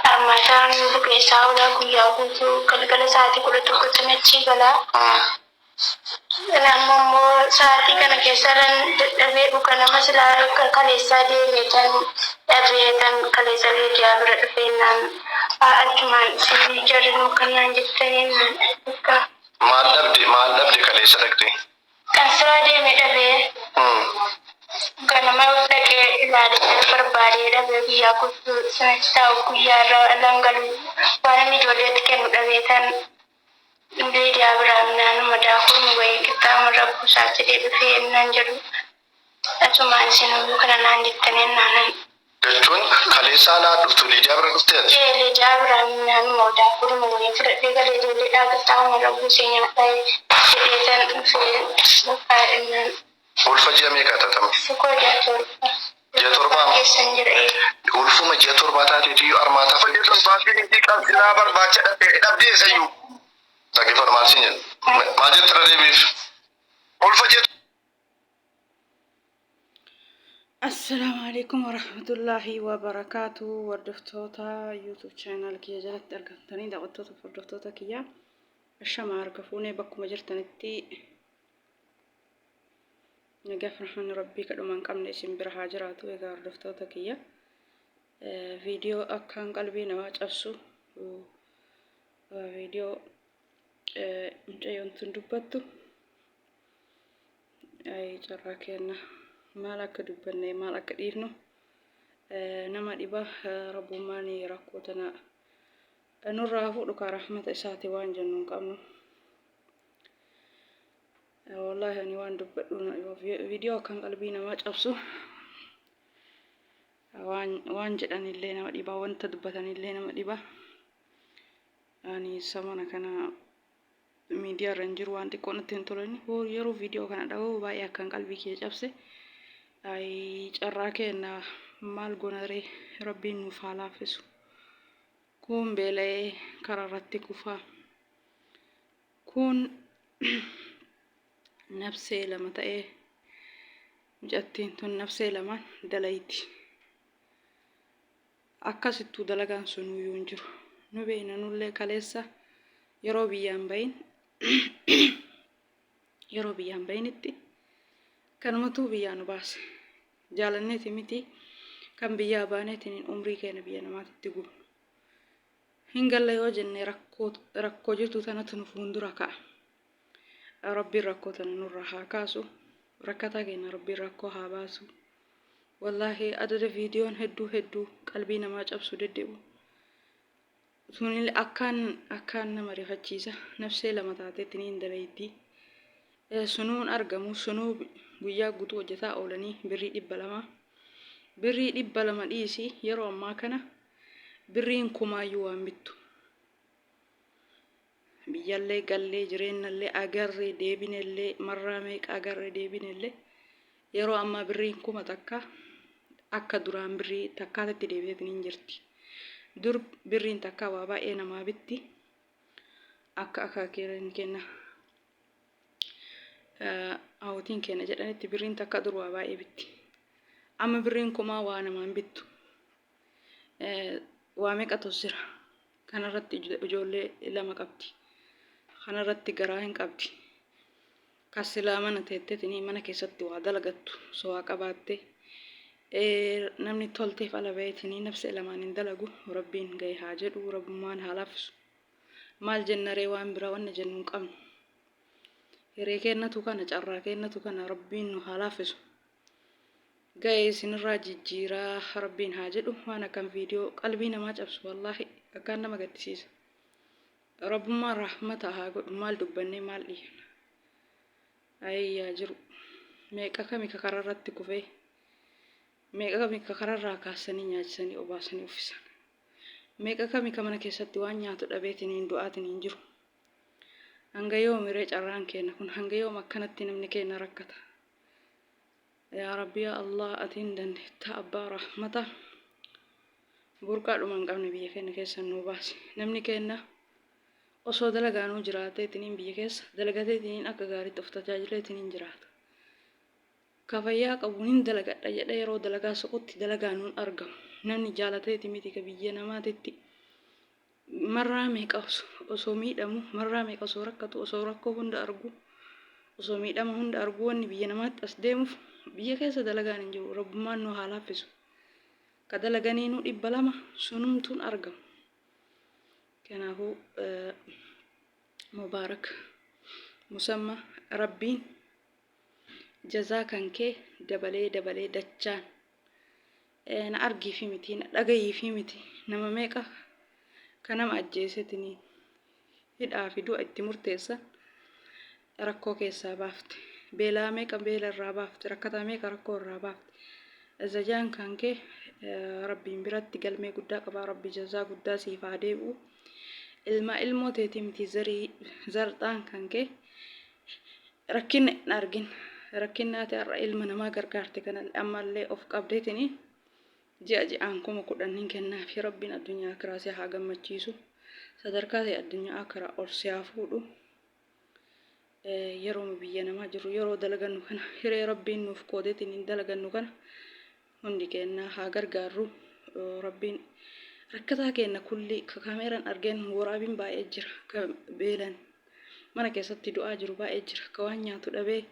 Armataan bukeessaa oolaa guyyaa guutuu galgala sa'aatii 11tti achi gala. Naannoo immoo sa'aatii kana keessa dadhabee dhuka nama silaa kaleessaa deemeetan dhabeetan kaleessa reediyaa bira dhufeennaan achumaan si jarrinu kanaan jettaniin dhuka. Maal dhabde kaleessa dhaqxe? Kan siraa deemee dhabee. Ganama dhaqee ilaalee barbaadee dhabee guyyaa guutuu sanatti taa'u guyyaarra langaluu waan inni ijoolleetti kennu dhabeetan reediyaa biraan naannuma daakuun wayii qixxaamurra buusaa jedhee dhufee naan jedhu asumaan isinuu kana naan jettaniin naanan. Jechuun kaleessaa naa dhuftu Liidiyaa bira dhufteeti? Liidiyaa biraan naannuma daakuun wayii fudhadhee galee ijoolleedhaa qixxaamurra buusee nyaadhaa jedheetan dhufee Ulfa ji'a meeqa taatama? Sukoo ji'a torbaa keessan jira. Ulfuma ji'a torbaa taateetii armaataa fayyadu. Torbaatiin qabsiraa barbaacha dhabdee sayyuu. Dhaggeeffatu maal siin jedhu? Maal jette irra deebiif? Ulfa ji'a. Assalamu alaikum warahmatullahi wabarakatuh. Hordoftoota YouTube channel kiyya jalatti argamtanii daawwattoota fi hordoftoota kiyya ashama harka fuunee bakkuma jirtanitti nagaa farhan rabbii kadhumaan qabne isin bira haa jiraatu. Egaa hordoftoota kiyya viidiyoo akkaan qalbii namaa cabsu viidiyoo mucayyoon tun dubbattu carraa kenna maal akka dubbanne maal akka dhiifnu nama dhiba rabbummaan rakkoo tana nurraa fuudhu kaa rahmata isaati waan jennu hin qabnu. Wallahi ani waan dubbadhu viidiyoo akkaan qalbii namaa cabsu waan jedhanillee nama dhiba wanta dubbatanillee nama dhiba. Ani samana kana miidiyaa irra hin jiru waan xiqqoo natti hin tolani yeroo viidiyoo kana dhaga'u baay'ee akkaan qalbii kiyya cabse. Carraa kenna maal goonaree rabbiin nuuf haa laaffisu. Kun beela'ee karaa irratti kufaa. Kun nafsee lama ta'ee mucattiin tun nafsee lamaan dalayti. Akkasittuu dalagaan sun iyyuu hin jiru. Nu beekna nullee kaleessa yeroo biyyaan bayinitti kanumatu biyyaa nu baase. Jaalanneeti miti kan biyyaa baaneetiin umrii keenya biyya namaatti gubu. Hin galle yoo jenne rakkoo jirtu tanatu nu fuuldura ka'a. Rabbiin rakkoo tana nurraa haa kaasu. Rakkataa keenya rabbiin rakkoo haa baasu. Wallahi adada viidiyoon hedduu qalbii namaa cabsu deddeebi'u. Sunillee akkaan nama rifachiisa. Nafsee lama taateetiin hin dalayti. Sunuun argamu sunuu guyyaa guutuu hojjetaa oolanii birrii 200. Birrii 200 dhiisi yeroo ammaa kana birriin kumaayyuu waan bittu. Biyyallee gallee jireenyallee agarree deebinellee marraa meeqa agarree deebinellee yeroo ammaa birriin kuma takka akka duraan birrii takkaatti deebi'eetiin hin jirti. Dur birriin takka waa baay'ee namaa bitti akka akaakiin kenna hawwatiin kenna jedhanitti birriin takka dur waa baay'ee bitti. Amma birriin kumaa waa namaan bittu. Waa meeqa tosira kanarratti ijoollee 2 qabdi. Kanarratti garaa hin qabdi. Kasilaa mana teetteetiin mana keessatti waa dalagattu soo qabaatte namni tolteef ala bayeetiin nafsee lamaan hin dalagu. Rabbiin gahee haa jedhu rabbummaan haa laaffisu. Maal jennaree waan biraa wanna jennu hin qabnu. Hiree kennatu kana carraa kennatu kana rabbiin nu haa laaffisu. Gahee isinirraa jijjiiraa rabbiin haa jedhu waan akkan viidiyoo qalbii namaa cabsu wallahi akkaan nama gaddisiisa. Rabbummaan rahmata haa godhu maal dubbannee maal dhiifna. Ayyaa jiru meeqa kami karaa irratti kufee meeqa kami kararraa kaasanii nyaachisanii obaasanii uffisan. Meeqa kami mana keessatti waan nyaatu dhabeetiin hin du'aatiin hin jiru. Hanga yoom miree carraan kenna kun hanga yoom akkanatti namni kenna rakkata. Yaa Rabbi yaa Allah atiin dandeetta abbaa rahmata. Burqaa dhumaan qabne biyya keenya keessa nu baasi. Namni kenna osoo dalagaanuu jiraateetiniin biyya keessa dalagateetiniin akka gaariitti of tajaajileetiniin jiraata. Ka fayyaa qabuun hin dalagadha jedhee yeroo dalagaa soqutti dalagaanuun argamu. Namni jaalateeti miti ka biyya namaatitti marraa meeqa osoo miidhamu marraa meeqa osoo rakkatu osoo rakkoo hunda argu osoo miidhama hunda argu wanni biyya namaatti as deemuuf biyya keessa dalagaan hin jiru. Rabbummaan nu haa laaffisu. Ka dalaganiinuu 200 sunumtuun argamu. Kanaafuu mubaarak musamma rabbiin jazaa kan kee dabalee dachaan na argiifi miti na dhagayiifi miti nama meeqa ka nama ajjeesetini hidhaa fi du'a itti murteessan rakkoo keessaa baafte. Beelaa meeqa beela irraa baafte, rakkataa meeqa rakkoo irraa baafte. Azajaan kan kee rabbiin biratti galmee guddaa qaba. Rabbi jazaa guddaa siif haa deebi'u. Ilmoo teetii miti zarxaan kan kee rakkinna hin argin. Rakkinna ati har'a ilma namaa gargaarte kana ammallee of qabdeetini ji'aan 10,000 kennaafi rabbiin addunyaa akiraa si haa gammachiisu. Sadarkaa ta'e addunyaa akiraa ol si haa fuudhu. Yeroo biyya namaa jiru yeroo dalagannu kana hiree rabbiin nuuf qoodeetiniin dalagannu kana hundi keenya haa gargaarru. Rabbiin rakkataa keenya kulli ka kaameeraan argeen waraabiin baay'ee jira. Ka beelan mana keessatti du'aa jiru baay'ee jira. Ka waan nyaatu dhabee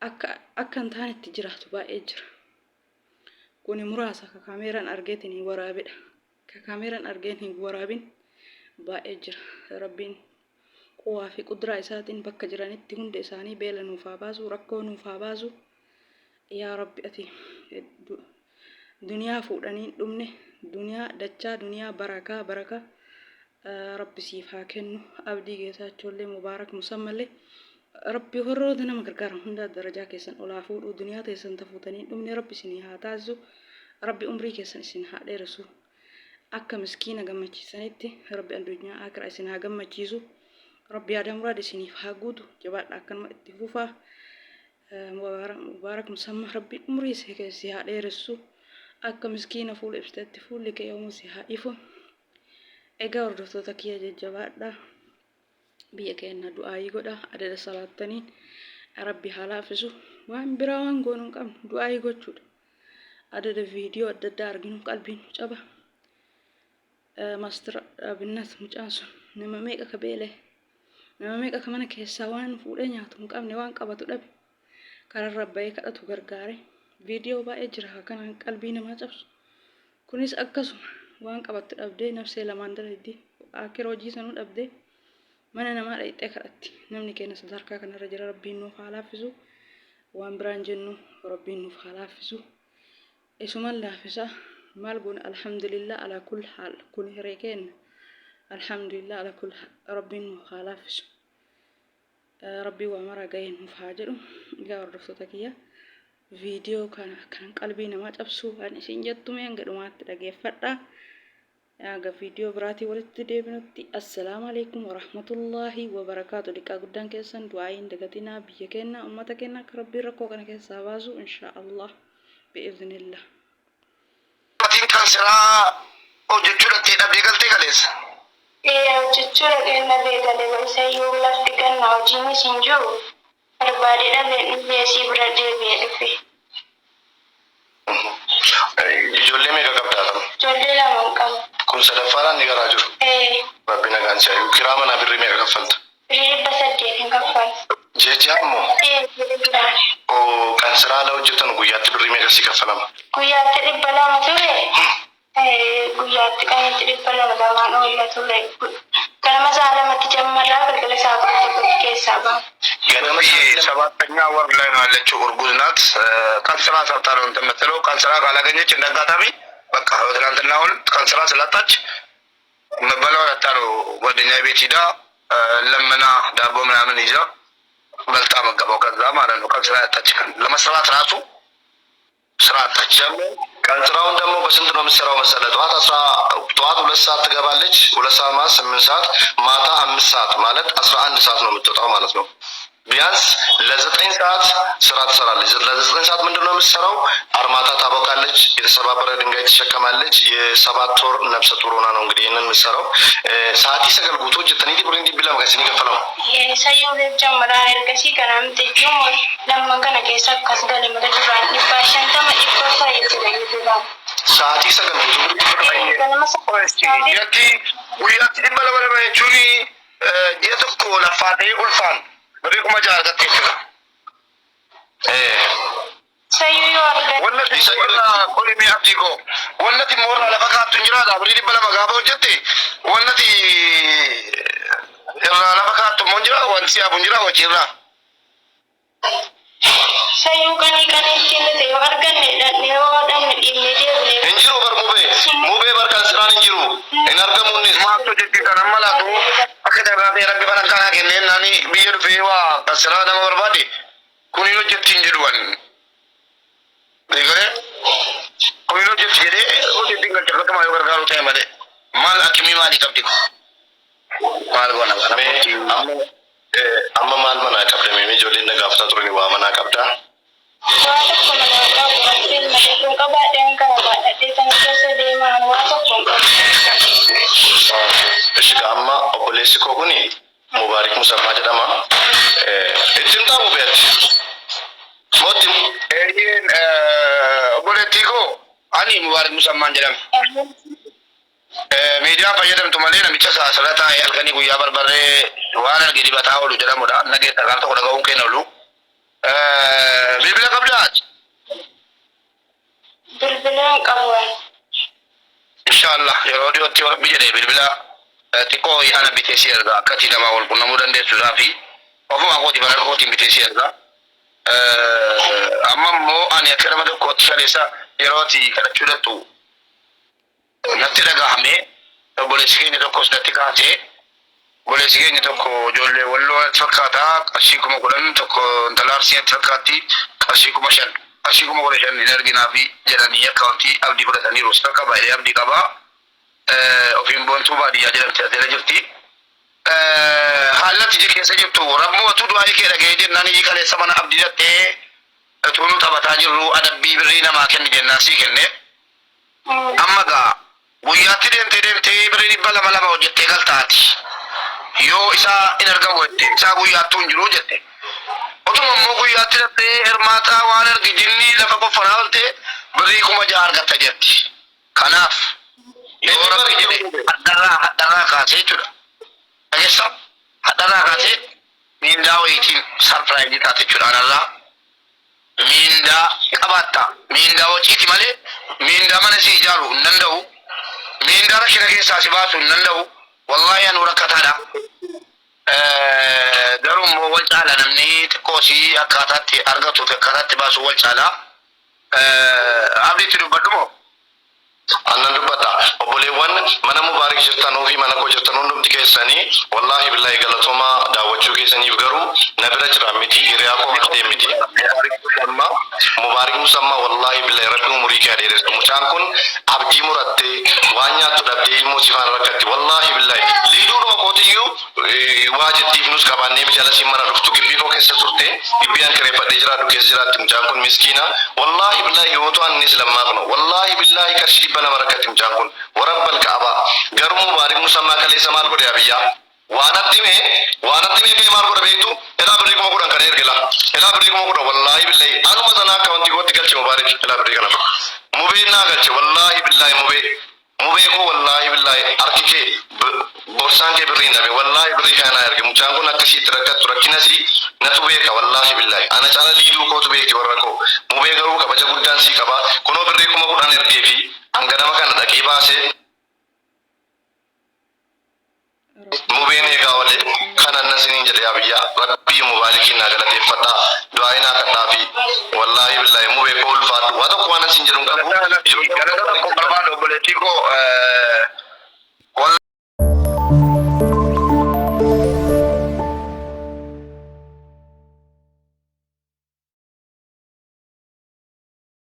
akka hin taanetti jiraatu baay'ee jira. Kuni muraasa ka kaameeraan argeetiin hin waraabedha. Ka kaameeraan argeen hin waraabin baay'ee jira. Rabbiin quwaa fi qudraa isaatiin bakka jiranitti hunda isaanii beela nuuf haa baasu, rakkoo nuuf haa baasu. Yaa Rabbi ati duniyaa fuudhanii dhumne duniyaa dachaa duniyaa barakaa Rabbi siif haa kennu. Abdii Geetaachoo mubaarak musammallee Rabbi warroota nama gargaaran hunda darajaa keessan ol haa fuudhu. Duniyaa teessan tafuutanii dhumne Rabbi isinii haa taasisu. Rabbi umrii keessan isin haa dheeressu. Akka miskiina gammachiisanitti Rabbi addunyaa akiraa isin haa gammachiisu. Rabbi yaada muraada isiniif haa guutu. Jabaadha akkanuma itti fufaa. Mubaarak musamma Rabbi umrii isee keessi haa dheeressu. Akka miskiina fuula ibsatetti fuulli kee yoomuu si haa ifu. Egaa hordoftoota kiyya jajjabaadha. Biyya keenya du'aayii godha. Adada salaattaniin Rabbi haa laaffisu. Waan biraa waan goonuu hin qabnu du'aayii gochuudha. Adada viidiyoo adda addaa arginu qalbiin nu caba. Maastira Binnat mucaan sun nama meeqa ka beelee nama meeqa ka mana keessaa waan fuudhee nyaatu hin qabne waan qabatu dhabe kararra bahee kadhatu gargaare. Viidiyoo baay'ee jira kanaan qalbii namaa cabsu. Kunis akkasuma waan qabattu dhabdee nafsee lamaan dalagdi akira hojii sanuu dhabdee mana namaa dhaqxee kadhatti. Namni keenya sadarkaa kanarra jira. Rabbiin nuuf haa laaffisu. Waan biraan jennu Rabbiin nuuf haa laaffisu. Isuman laaffisa maal goone alhamdulillah ala kulli haal kun hiree keenya alhamdulillah ala kulli Rabbiin nuuf haa laaffisu. Rabbii waa mara ga'ee nuuf haa jedhu. Egaa hordoftoota kiyya viidiyoo kana kan qalbii namaa cabsu waan isin jettume hanga dhumaatti dhageeffadha. Aga viidiyoo biraatii walitti deebinutti assalaamu alaykum warahmatullahi wabarakaatu. Dhiqaa guddaan keessan du'aayin dagatinaa biyya keenya ummata keenya akka rabbiin rakkoo kana keessaa baasu inshaallah bi'iznillah. Maatiin kansiraa hojjechuudhaatti dhabdee galtee galeessa. Hojjechuudha keenya beekalee isayyuu lafti gannaa hojiinis hin jiru. Barbaadee dhabee dhufee si bira deebi'ee dhufe. Ijoollee meeqa qabdaata? Ijoollee 2 qaba. Kun sadaffaadhaan ni garaa jiru. Rabbi nagaan si haa kiraa manaa birrii meeqa kaffalta? 800 kaffalta. Jecha ammoo kan siraa ala hojjetan guyyaatti birrii meeqa si kaffalama? Guyyaatti 200 ture. Guyyaatti qanitti 200 lamaan oolla ture. Ganama sa'a 2tti jammarraa galgala sa'a 1 keessaa ba'a. Ganama 7ኛ ወር ላይ ነው ያለችው እርጉዝ ናት። ቀን ስራ ሰርታ ነው እንትን የምትለው። ቀን ስራ ካላገኘች እንደ አጋጣሚ በቃ ትናንትና አሁን ቀን ስራ ስላጣች መበላው ያጣ ነው። ጓደኛ ቤት ሂዳ ለምና ዳቦ ምናምን ይዛ በልታ መገባው ከዛ ማለት ነው። ቀን ስራ ያጣች ለመስራት ራሱ ስራ አጣች። ቀን ስራውን ደግሞ በስንት ነው የምትሰራው መሰለህ? ጠዋት 2 ሰዓት ትገባለች። 2 ሰዓት ማለት 8 ሰዓት፣ ማታ 5 ሰዓት ማለት 11 ሰዓት ነው የምትወጣው ማለት ነው። ቢያንስ ለዘጠኝ ሰዓት ስራ ትሰራለች። ለዘጠኝ ሰዓት ምንድነው የምትሰራው? አርማታ ታቦካለች፣ የተሰባበረ ድንጋይ ትሸከማለች። የሰባት ወር ነፍሰ ጡር ሆና ነው እንግዲህ ይህንን የምትሰራው። ሰዓት ሰገል ጉቶ ጀተኒ ብሪንዲ ቢላ መቀሲኒ ከፈለው ሰየው ጀምራ ኤርገሲ ከናም ጥጁ ለመገነ ከሰ ከስገለ መገ ዱራን ይባሸንተመ ይቆሳ ይችላል ዱራን ሰዓት ሰገል ጉቶ የቲ ውያት ዲበለበለ ቹኒ ጀተኮ ለፋቴ ኡልፋን በሪኩማ ጃርገት ይችላል ሰየው አርገ ወለቲ ሰየው ኮሊሚ አብዲኮ ወለቲ ሞራ ለፈካቱ እንጅራ ዳብሪ ዲበለ መጋባው ጀቴ ወለቲ ለፈካቱ ሞንጅራ ወንሲያ ቡንጅራ ወጪራ ሰየው ቀኒ ቀኒ ሲንተ ወርገን ለኔው ደም ኢሚዲየት እንጅሩ በር ሙቤ በር ካንስራን እንጅሩ እንርገሙኒ ማቶ ጀቲ ከነመላቱ አከዳራቴ ረግበና ካና ከነናኒ ቢየር ፌዋ ከስራ ደም ወርባዲ ኩኒኖ ጀቲ እንጅሩን Digare, kuilo jet jede, o jet tinggal cakap tu malu bergaru saya made. Mal akimi mali kapti. Mal guna guna. Amma mal mana kapte mimi jolin na gafta turuni wa mana kapta. Wata kuma na ka bukatin na kun ka ba dan ka ba da dai san kese dai ma wata kuma. Shiga amma obbolesi ko kuni mubarak musamma jedama. Itinta mubet. Motim Erien obboletiiko ani mubarak musamman jedham. Media fayyadam tumalee namicha saasirata halkanii guyyaa barbarree waan arge dibataa oolu jedhamudha. Nageessa kan tokko dhaga'uun keenya oolu. Bilbila qabdaati. Bilbila qabuun. Inshallah yeroo dhiyootti warra jedhee bilbila xiqqoo yaana biteessi erga akkatti namaa wal qunnamuu dandeessuudhaa fi ofuma kootii bara kootiin biteessi erga. Amma immoo ani akka nama tokkootti kaleessa yerooti kadhachuu dattu natti dhagahame obboleessi keenya tokkos natti kaasee obboleessi keenya tokko ijoollee walloo fakkaata qarshii 10,000 tokko intala Arsiitti fakkaatti qarshii 5,000 qarshii 5,000 hin arginaa fi jedhanii akkaawuntii abdii fudhataniiru akka baay'ee abdii qabaa ofiin boontuu baadiyyaa jedhamti as jala jirti. Haalatti iji keessa jirtu rabbootu du'aa kee dhaga'ee jennaan iji kaleessa mana abdii dhattee tuunuu taphataa jirru adabbii birrii namaa kenni jennaan sii kenne. Amma gaa guyyaatti deemtee birrii 200 hojjettee galtaati. Yoo isaa in argamu jette isaa guyyaattuu hin jiru jette. Otuma immoo guyyaatti dhattee hirmaataa waan argi jinni lafa qoffanaa oolte birrii 6,000 argatta jetti. Kanaaf yoo rabbi jedhe haddarraa kaasee jechuudha. Ageessa haddarraa kaasee miindaa wayiitiin sarpiraayizii taate jechuudha anarraa. Miindaa qabaatta. Miindaa waciiti malee miindaa mana si ijaaru hin danda'u. Miindaa rakkina keessaa si baasu hin danda'u. Wallaahi anu rakkataadha. Garuu immoo wal caala namni xiqqoo si akkaataatti argatu fi akkaataatti baasu wal caala. Abdiitti dubbadhu moo? Annan dubbata obboleewwan mana mubaarak jirtanuu fi mana koo jirtan hundumti keessanii wallaahi billahi galatooma daawwachuu keessaniif garuu na bira jira miti hiriyaa koo haftee miti mubaarak musammaa wallaahi billahi rabbi umurii kee adeeressu mucaan kun abdii murattee waan nyaattu dhabdee ilmoo sifaan rakkatti wallaahi billahi liiduudhuma kootiyyuu waa jettiif nus qabaannee bijala siin mana dhuftu gibbii koo keessa turte gibbii an kireeffadhee jiraadhu keessa jiraatti mucaan kun miskiina wallaahi billahi yoo ta'an innis lammaa kuno wallaahi billahi qarshii dhibba nama rakkatti mucaan kun warabbal ka'aba garuu mubaarak musammaa kaleessa maal godhe abiyyaa waanatti mee kee maal godhe beektu elaa birrii 10,000 kan ergela elaa birrii 10,000 wallaahi billahi anuma sanaa akkaawuntii kootti galche mubaarak elaa birrii kana mubee naa galche wallaahi billahi mubee koo wallaahi billahi harki kee borsaan kee birrii dhabe wallaahi birrii kana erge mucaan kun akkasitti rakkattu rakkinasi natu beeka wallaahi billahi ana caala liiduu kootu beekti warra koo mubee garuu kabaja guddaan sii qaba kunoo birrii 10,000 ergee fi hanga nama kana dhaqee baasee mubeen eegaa wale kanan nasiniin jedhe abiyyaa rabbii mubaarikiin naa galateeffadhaa du'aayi naa kadhaa fi wallaahi billahi mubee koo ulfaadhu waa tokko waan asin jedhuun qabu Galata tokko barbaadu obboleettii koo